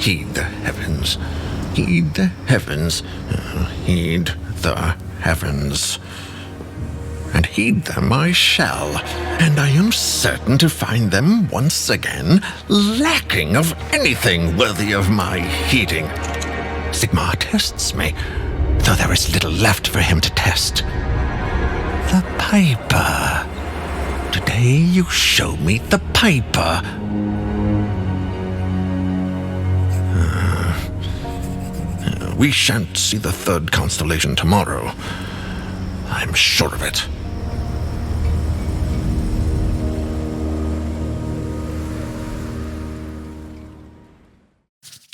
heed the heavens. Heed the heavens. Heed the heavens. And heed them I shall, and I am certain to find them once again lacking of anything worthy of my heeding. Sigmar tests me, though there is little left for him to test. The Piper. Today you show me the Piper. We shan't see the third constellation tomorrow. I'm sure of it.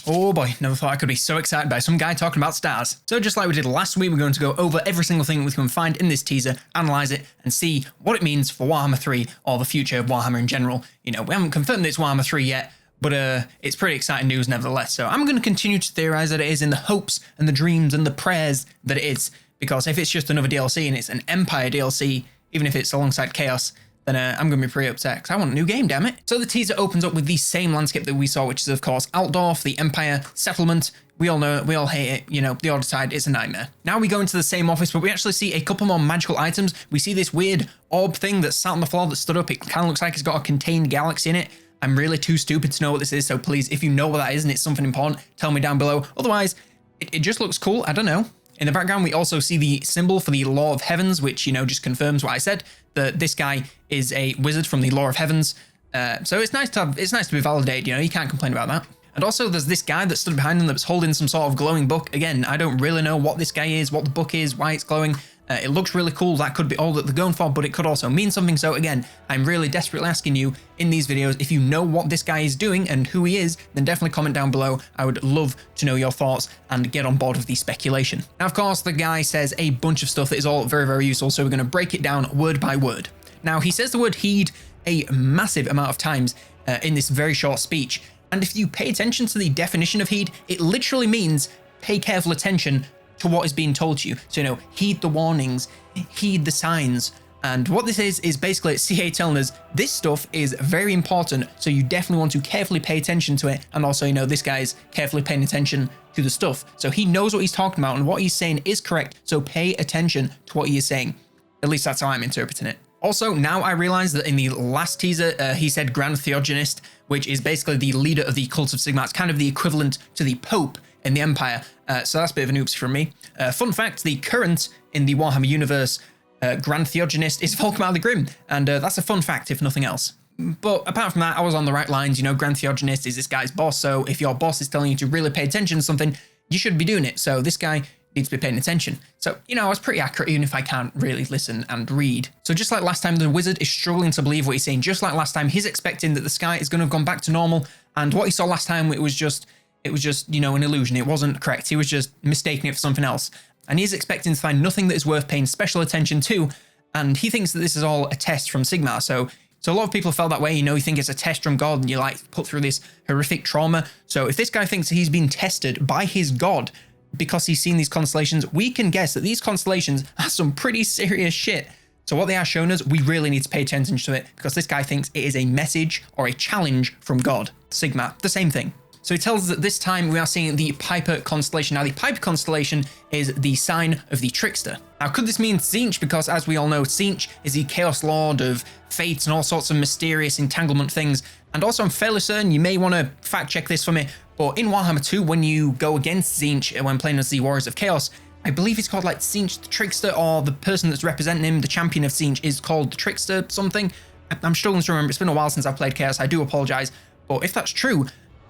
Oh boy, never thought I could be so excited by some guy talking about stars. So just like we did last week, we're going to go over every single thing we can find in this teaser, analyse it, and see what it means for Warhammer 3 or the future of Warhammer in general. You know, we haven't confirmed that it's Warhammer 3 yet, but it's pretty exciting news nevertheless. So I'm going to continue to theorise that it is in the hopes and the dreams and the prayers that it is. Because if it's just another DLC and it's an Empire DLC, even if it's alongside Chaos, then I'm going to be pretty upset because I want a new game, damn it. So the teaser opens up with the same landscape that we saw, which is, of course, Altdorf, the Empire settlement. We all know it, we all hate it, you know, the Order side is a nightmare. Now we go into the same office, but we actually see a couple more magical items. We see this weird orb thing that sat on the floor that stood up. It kind of looks like it's got a contained galaxy in it. I'm really too stupid to know what this is, so please, if you know what that is and it's something important, tell me down below. Otherwise, it just looks cool, I don't know. In the background, we also see the symbol for the Law of Heavens, which, you know, just confirms what I said, that this guy is a wizard from the Law of Heavens. So it's nice to be validated, you know, you can't complain about that. And also there's this guy that stood behind him that was holding some sort of glowing book. Again, I don't really know what this guy is, what the book is, why it's glowing. It looks really cool. That could be all that they're going for, but it could also mean something. So again, I'm really desperately asking you in these videos, if you know what this guy is doing and who he is, then definitely comment down below. I would love to know your thoughts and get on board with the speculation. Now, of course, the guy says a bunch of stuff that is all very, very useful. So we're going to break it down word by word. Now, he says the word heed a massive amount of times in this very short speech. And if you pay attention to the definition of heed, it literally means pay careful attention to what is being told to you. So, you know, heed the warnings, heed the signs. And what this is basically CA telling us this stuff is very important. So you definitely want to carefully pay attention to it. And also, you know, this guy's carefully paying attention to the stuff. So he knows what he's talking about and what he's saying is correct. So pay attention to what he is saying. At least that's how I'm interpreting it. Also, now I realize that in the last teaser, he said Grand Theogonist, which is basically the leader of the Cult of Sigmar. It's kind of the equivalent to the Pope in the Empire. So that's a bit of an oops from me. Fun fact, the current in the Warhammer universe, Grand Theogonist is Volkmar the Grim. And that's a fun fact, if nothing else. But apart from that, I was on the right lines. You know, Grand Theogonist is this guy's boss. So if your boss is telling you to really pay attention to something, you should be doing it. So this guy needs to be paying attention. So, you know, I was pretty accurate, even if I can't really listen and read. So just like last time, the wizard is struggling to believe what he's saying. Just like last time, he's expecting that the sky is going to have gone back to normal. And what he saw last time, it was just, you know, an illusion. It wasn't correct. He was just mistaking it for something else. And he's expecting to find nothing that is worth paying special attention to. And he thinks that this is all a test from Sigmar. So a lot of people felt that way. You know, you think it's a test from God and you're like put through this horrific trauma. So if this guy thinks he's been tested by his God because he's seen these constellations, we can guess that these constellations are some pretty serious shit. So what they are showing us, we really need to pay attention to it because this guy thinks it is a message or a challenge from God. Sigmar, the same thing. So he tells us that this time we are seeing the Piper constellation. Now, the Piper constellation is the sign of the Trickster. Now, could this mean Tzeentch? Because as we all know, Tzeentch is the Chaos Lord of fates and all sorts of mysterious entanglement things. And also, I'm fairly certain, you may want to fact check this for me, but in Warhammer 2, when you go against Tzeentch, when playing as the Warriors of Chaos, I believe he's called like Tzeentch the Trickster, or the person that's representing him, the champion of Tzeentch, is called the Trickster something. I'm struggling to remember. It's been a while since I've played Chaos. I do apologize. But if that's true,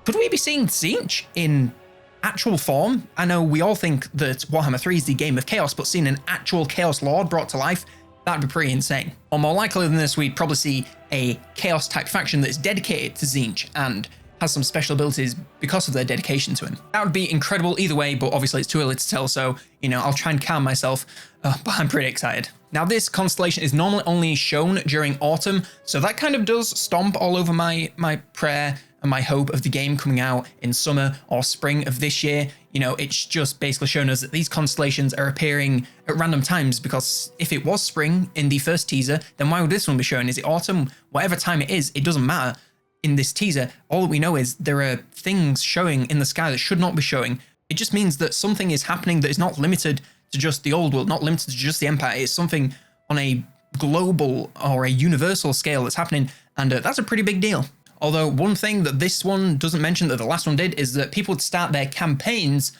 could we be seeing Tzeentch in actual form? I know we all think that Warhammer 3 is the game of chaos, but seeing an actual Chaos Lord brought to life, that'd be pretty insane. Or more likely than this, we'd probably see a Chaos type faction that's dedicated to Tzeentch and has some special abilities because of their dedication to him. That would be incredible either way, but obviously it's too early to tell, so, you know, I'll try and calm myself, but I'm pretty excited. Now, this constellation is normally only shown during autumn, so that kind of does stomp all over my prayer and my hope of the game coming out in summer or spring of this year. You know, it's just basically showing us that these constellations are appearing at random times, because if it was spring in the first teaser, then why would this one be shown? Is it autumn? Whatever time it is, it doesn't matter. in this teaser, all that we know is there are things showing in the sky that should not be showing. It just means that something is happening that is not limited to just the old world, not limited to just the Empire. It's something on a global or a universal scale that's happening, and that's a pretty big deal. Although one thing that this one doesn't mention that the last one did is that people would start their campaigns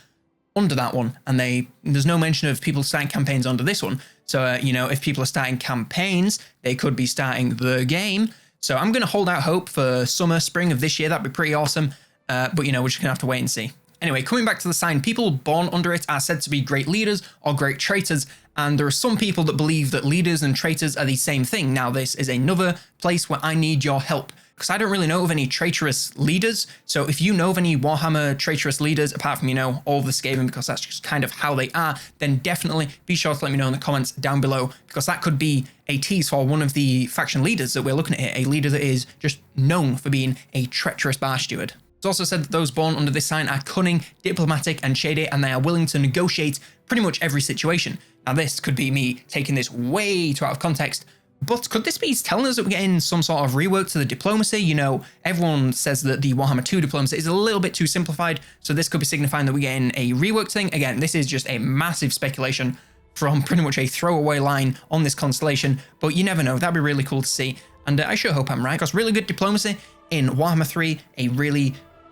under that one, and there's no mention of people starting campaigns under this one. So, you know, if people are starting campaigns, they could be starting the game. So I'm going to hold out hope for summer, spring of this year. That'd be pretty awesome. But, you know, we're just going to have to wait and see. Anyway, coming back to the sign, people born under it are said to be great leaders or great traitors. And there are some people that believe that leaders and traitors are the same thing. Now, this is another place where I need your help, because I don't really know of any traitorous leaders. So if you know of any Warhammer traitorous leaders, apart from, you know, all of the Skaven, because that's just kind of how they are, then definitely be sure to let me know in the comments down below, because that could be a tease for one of the faction leaders that we're looking at here, a leader that is just known for being a treacherous bar steward. It's also said that those born under this sign are cunning, diplomatic, and shady, and they are willing to negotiate pretty much every situation. Now, this could be me taking this way too out of context, but could this be telling us that we're getting some sort of rework to the diplomacy? You know, everyone says that the Warhammer 2 diplomacy is a little bit too simplified, so this could be signifying that we're getting a reworked thing. Again, this is just a massive speculation from pretty much a throwaway line on this constellation, but you never know. That'd be really cool to see, and I sure hope I'm right, because really good diplomacy in Warhammer 3,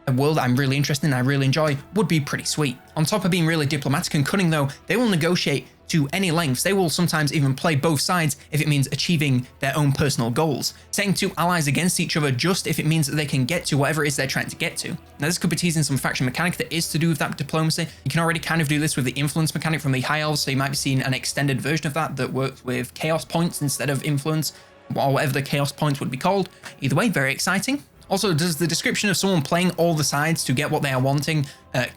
a world I'm really interested in, I really enjoy, would be pretty sweet. On top of being really diplomatic and cunning though, they will negotiate to any lengths. They will sometimes even play both sides if it means achieving their own personal goals, setting two allies against each other just if it means that they can get to whatever it is they're trying to get to. Now, this could be teasing some faction mechanic that is to do with that diplomacy. You can already kind of do this with the influence mechanic from the High Elves, so you might be seeing an extended version of that works with chaos points instead of influence, or whatever the chaos points would be called. Either way, very exciting. Also, does the description of someone playing all the sides to get what they are wanting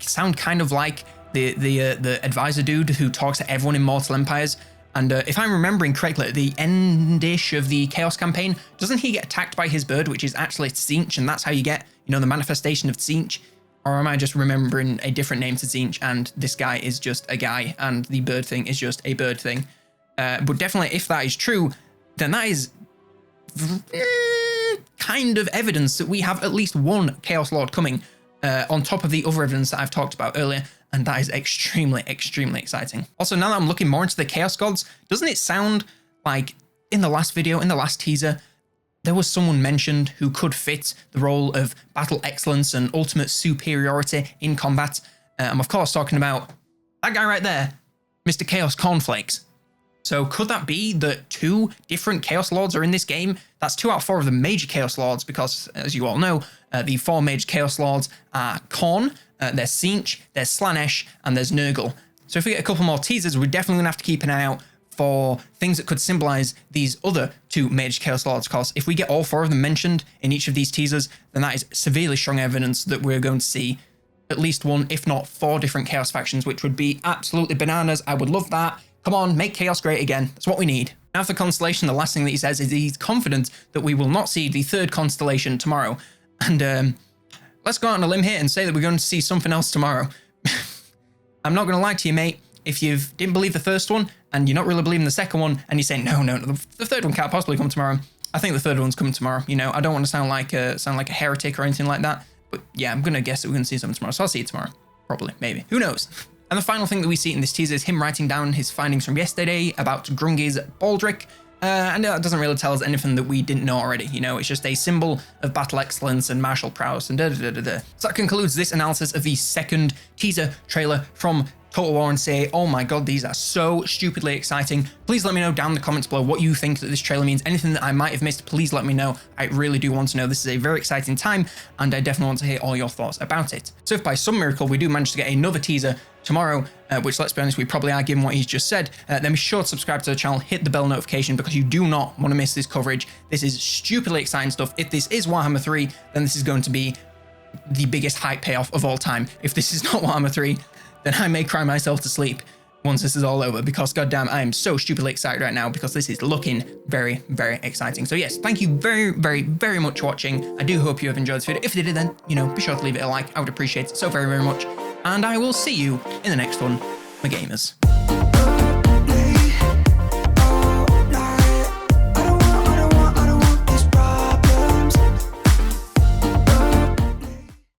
sound kind of like the advisor dude who talks to everyone in Mortal Empires? And if I'm remembering correctly, at the end-ish of the Chaos campaign, doesn't he get attacked by his bird, which is actually Tzeentch, and that's how you get, you know, the manifestation of Tzeentch? Or am I just remembering a different name to Tzeentch, and this guy is just a guy, and the bird thing is just a bird thing? But definitely, if that is true, then that is kind of evidence that we have at least one Chaos Lord coming on top of the other evidence that I've talked about earlier, and that is extremely, extremely exciting. Also, now that I'm looking more into the Chaos Gods, doesn't it sound like in the last video, in the last teaser, there was someone mentioned who could fit the role of battle excellence and ultimate superiority in combat? I'm of course talking about that guy right there, Mr. Chaos Cornflakes. So could that be that 2 different Chaos Lords are in this game? That's 2 out of 4 of the major Chaos Lords, because, as you all know, the 4 major Chaos Lords are Khorne, there's Tzeentch, there's Slaanesh, and there's Nurgle. So if we get a couple more teasers, we're definitely going to have to keep an eye out for things that could symbolize these other 2 major Chaos Lords, because if we get all 4 of them mentioned in each of these teasers, then that is severely strong evidence that we're going to see at least 1, if not 4 different Chaos factions, which would be absolutely bananas. I would love that. Come on, make Chaos great again. That's what we need. Now for Constellation, the last thing that he says is he's confident that we will not see the 3rd Constellation tomorrow. And let's go out on a limb here and say that we're going to see something else tomorrow. I'm not going to lie to you, mate. If you didn't believe the first one, and you're not really believing the second one, and you say, no, the 3rd one can't possibly come tomorrow, I think the 3rd one's coming tomorrow. You know, I don't want to sound like a heretic or anything like that, but yeah, I'm going to guess that we're going to see something tomorrow. So I'll see you tomorrow. Probably, maybe. Who knows? And the final thing that we see in this teaser is him writing down his findings from yesterday about Grungie's Baldric. And that doesn't really tell us anything that we didn't know already. You know, it's just a symbol of battle excellence and martial prowess and da-da-da-da-da. So that concludes this analysis of the 2nd teaser trailer from Total War, and say, oh my god, these are so stupidly exciting. Please let me know down in the comments below what you think that this trailer means. Anything that I might have missed, please let me know. I really do want to know. This is a very exciting time, and I definitely want to hear all your thoughts about it. So if by some miracle we do manage to get another teaser tomorrow, which, let's be honest, we probably are given what he's just said, then be sure to subscribe to the channel, hit the bell notification, because you do not want to miss this coverage. This is stupidly exciting stuff. If this is Warhammer 3, then this is going to be the biggest hype payoff of all time. If this is not Warhammer 3, then I may cry myself to sleep once this is all over, because goddamn, I am so stupidly excited right now, because this is looking very, very exciting. So yes, thank you very, very, very much for watching. I do hope you have enjoyed this video. If you did, then, you know, be sure to leave it a like. I would appreciate it so very, very much. And I will see you in the next one, my gamers.